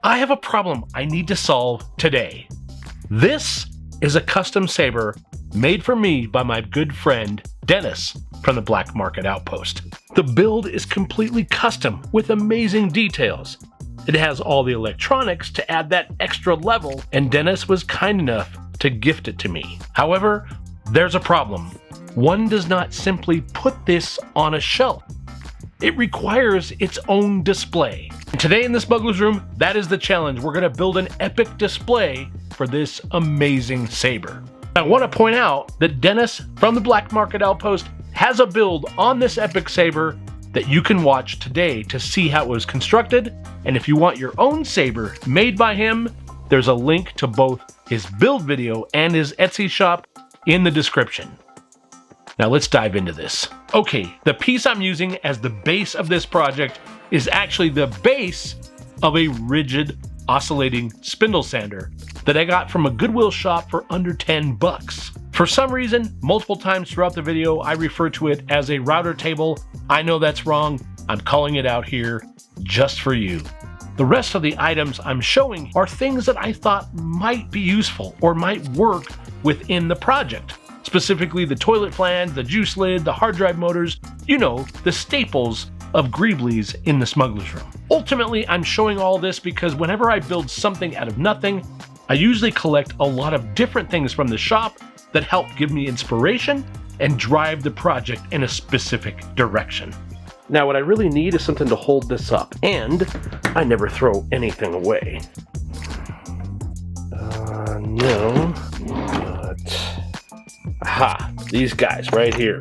I have a problem I need to solve today. This is a custom saber made for me by my good friend Dennis from the Black Market Outpost. The build is completely custom with amazing details. It has all the electronics to add that extra level, and Dennis was kind enough to gift it to me. However, there's a problem. One does not simply put this on a shelf. It requires its own display. And today in the Smuggler's Room, that is the challenge. We're gonna build an epic display for this amazing saber. I want to point out that Dennis from the Black Market Outpost has a build on this epic saber that you can watch today to see how it was constructed. And if you want your own saber made by him, there's a link to both his build video and his Etsy shop in the description. Now let's dive into this. Okay, the piece I'm using as the base of this project is actually the base of a rigid oscillating spindle sander that I got from a Goodwill shop for under 10 bucks. For some reason, multiple times throughout the video, I refer to it as a router table. I know that's wrong. I'm calling it out here just for you. The rest of the items I'm showing are things that I thought might be useful or might work within the project. Specifically the toilet flange, the juice lid, the hard drive motors, you know, the staples of Greeblies in the Smuggler's Room. Ultimately, I'm showing all this because whenever I build something out of nothing, I usually collect a lot of different things from the shop that help give me inspiration and drive the project in a specific direction. Now, what I really need is something to hold this up, and I never throw anything away. No, but... Aha, these guys right here.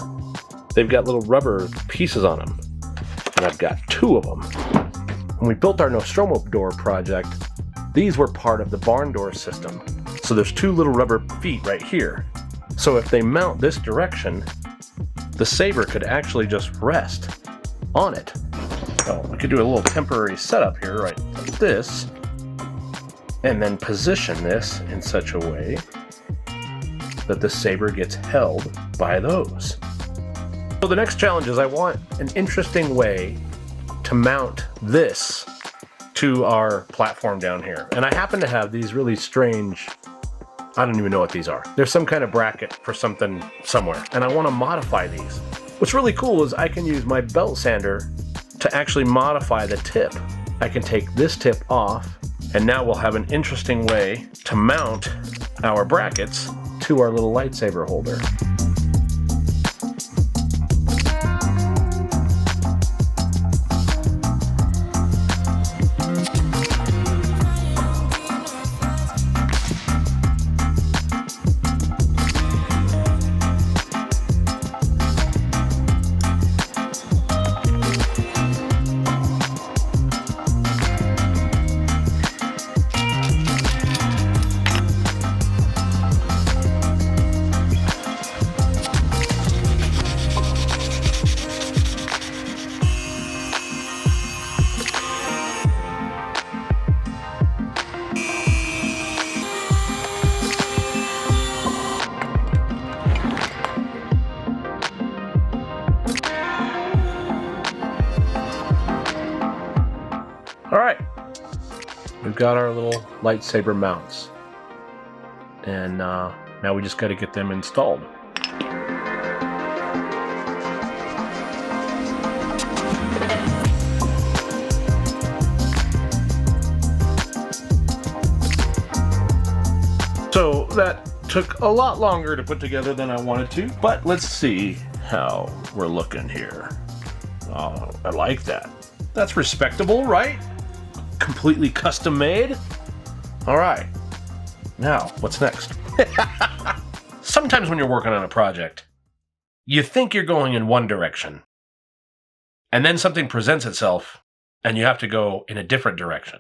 They've got little rubber pieces on them, and I've got 2 of them. When we built our Nostromo door project, these were part of the barn door system. So there's 2 little rubber feet right here. So if they mount this direction, the saber could actually just rest on it. So we could do a little temporary setup here, right like this, and then position this in such a way that the saber gets held by those. So the next challenge is I want an interesting way to mount this to our platform down here. And I happen to have these really strange, I don't even know what these are. There's some kind of bracket for something somewhere, and I want to modify these. What's really cool is I can use my belt sander to actually modify the tip. I can take this tip off, and now we'll have an interesting way to mount our brackets to our little lightsaber holder. Alright, we've got our little lightsaber mounts, and now we just got to get them installed. So that took a lot longer to put together than I wanted to, but let's see how we're looking here. Oh, I like that. That's respectable, right? Completely custom made. All right, now what's next? Sometimes when you're working on a project, you think you're going in one direction, and then something presents itself and you have to go in a different direction.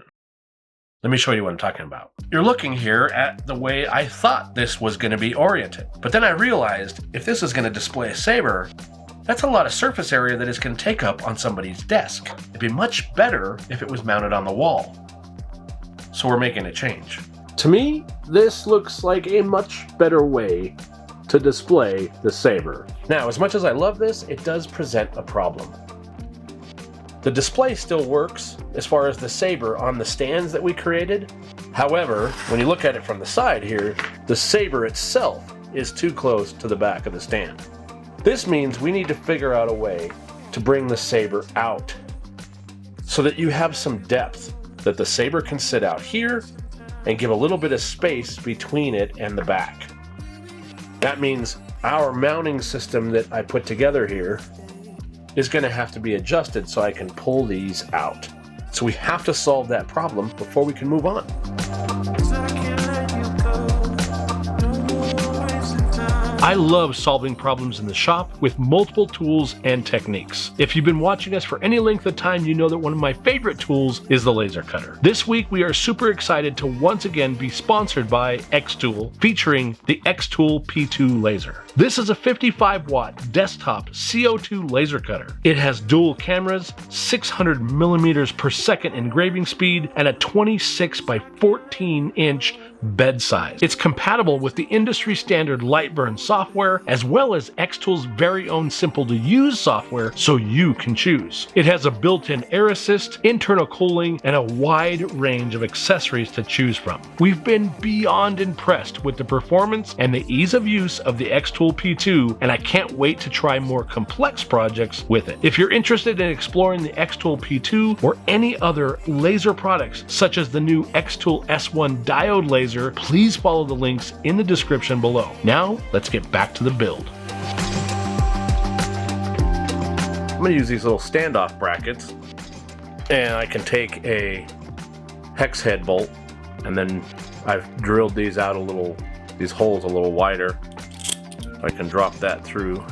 Let me show you what I'm talking about. You're looking here at the way I thought this was going to be oriented, but then I realized if this is going to display a saber, that's a lot of surface area that it's going to take up on somebody's desk. It'd be much better if it was mounted on the wall. So we're making a change. To me, this looks like a much better way to display the saber. Now, as much as I love this, it does present a problem. The display still works as far as the saber on the stands that we created. However, when you look at it from the side here, the saber itself is too close to the back of the stand. This means we need to figure out a way to bring the saber out so that you have some depth, that the saber can sit out here and give a little bit of space between it and the back. That means our mounting system that I put together here is going to have to be adjusted so I can pull these out. So we have to solve that problem before we can move on. I love solving problems in the shop with multiple tools and techniques. If you've been watching us for any length of time, you know that one of my favorite tools is the laser cutter. This week, we are super excited to once again be sponsored by Xtool, featuring the Xtool P2 laser. This is a 55-watt desktop CO2 laser cutter. It has dual cameras, 600 millimeters per second engraving speed, and a 26 by 14 inch bed size. It's compatible with the industry standard Lightburn software, as well as Xtool's very own simple to use software, so you can choose. It has a built-in air assist, internal cooling, and a wide range of accessories to choose from. We've been beyond impressed with the performance and the ease of use of the Xtool P2, and I can't wait to try more complex projects with it. If you're interested in exploring the Xtool P2 or any other laser products, such as the new Xtool S1 diode laser, please follow the links in the description below. Now, let's get back to the build. I'm going to use these little standoff brackets, and I can take a hex head bolt, and then I've drilled these out a little, these holes a little wider. I can drop that through,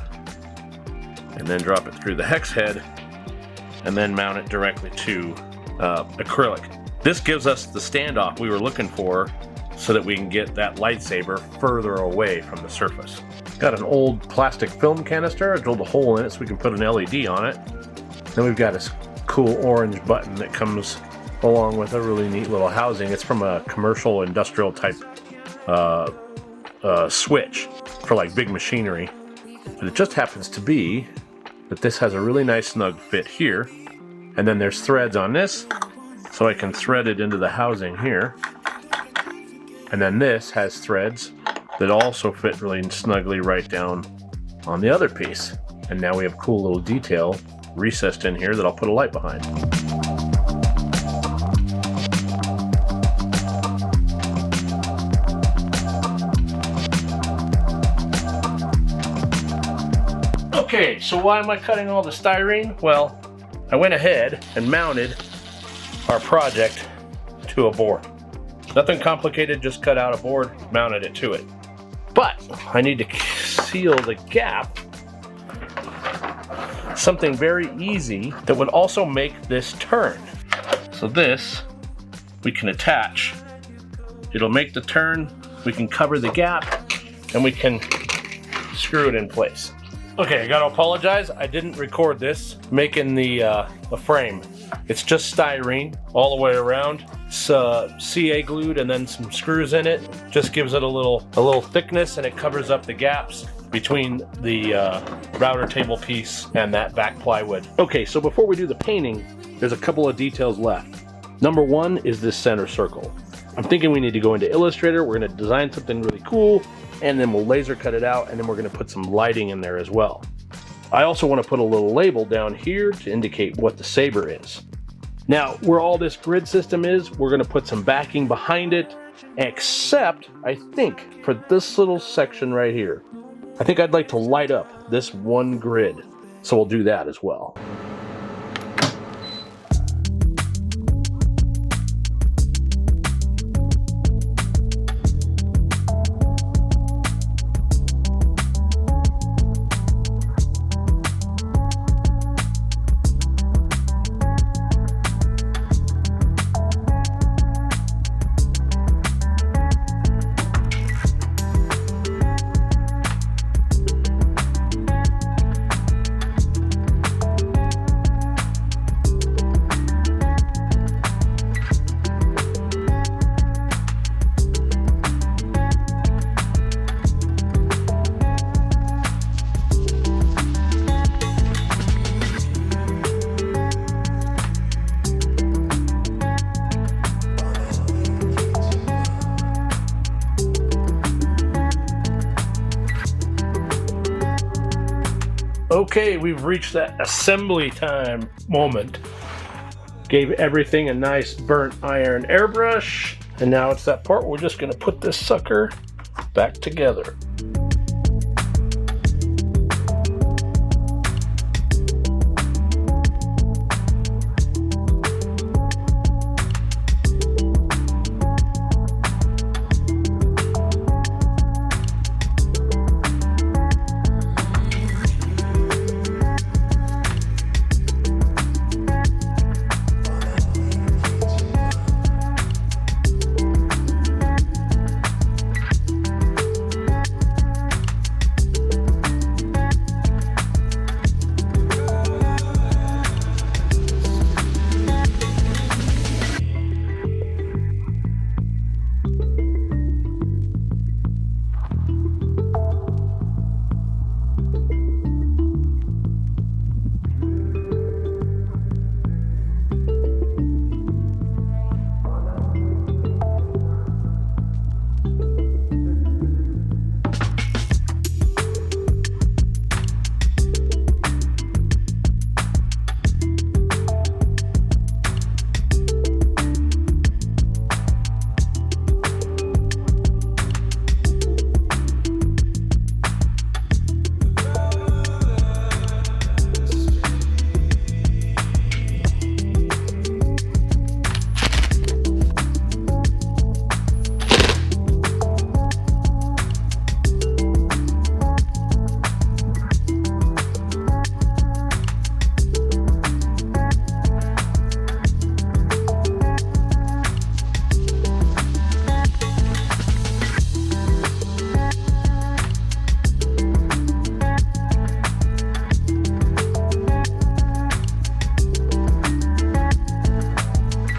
and then drop it through the hex head, and then mount it directly to acrylic. This gives us the standoff we were looking for, so that we can get that lightsaber further away from the surface. Got an old plastic film canister. I drilled a hole in it so we can put an LED on it. Then we've got this cool orange button that comes along with a really neat little housing. It's from a commercial industrial type switch for like big machinery. But it just happens to be that this has a really nice snug fit here. And then there's threads on this, so I can thread it into the housing here. And then this has threads that also fit really snugly right down on the other piece. And now we have a cool little detail recessed in here that I'll put a light behind. Okay, so why am I cutting all the styrene? Well, I went ahead and mounted our project to a board. Nothing complicated, just cut out a board, mounted it to it. But I need to seal the gap. Something very easy that would also make this turn. So this, we can attach. It'll make the turn, we can cover the gap, and we can screw it in place. Okay, I gotta apologize, I didn't record this, making the frame. It's just styrene all the way around. It's CA glued and then some screws in it. Just gives it a little thickness, and it covers up the gaps between the router table piece and that back plywood. Okay, so before we do the painting, there's a couple of details left. Number one is this center circle. I'm thinking we need to go into Illustrator. We're gonna design something really cool, and then we'll laser cut it out, and then we're gonna put some lighting in there as well. I also want to put a little label down here to indicate what the saber is. Now, where all this grid system is, we're going to put some backing behind it, except, I think, for this little section right here. I think I'd like to light up this one grid, so we'll do that as well. Okay, we've reached that assembly time moment. Gave everything a nice burnt iron airbrush, and now it's that part where we're just gonna put this sucker back together.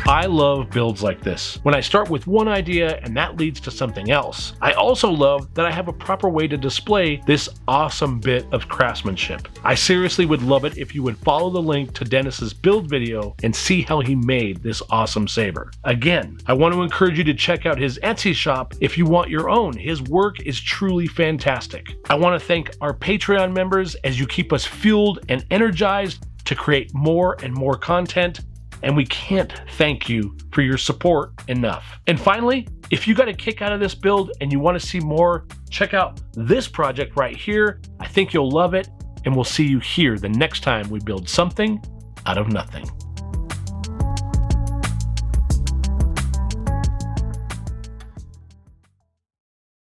I love builds like this, when I start with one idea and that leads to something else. I also love that I have a proper way to display this awesome bit of craftsmanship. I seriously would love it if you would follow the link to Dennis's build video and see how he made this awesome saber. Again, I want to encourage you to check out his Etsy shop if you want your own. His work is truly fantastic. I want to thank our Patreon members as you keep us fueled and energized to create more and more content, and we can't thank you for your support enough. And finally, if you got a kick out of this build and you want to see more, check out this project right here. I think you'll love it, and we'll see you here the next time we build something out of nothing.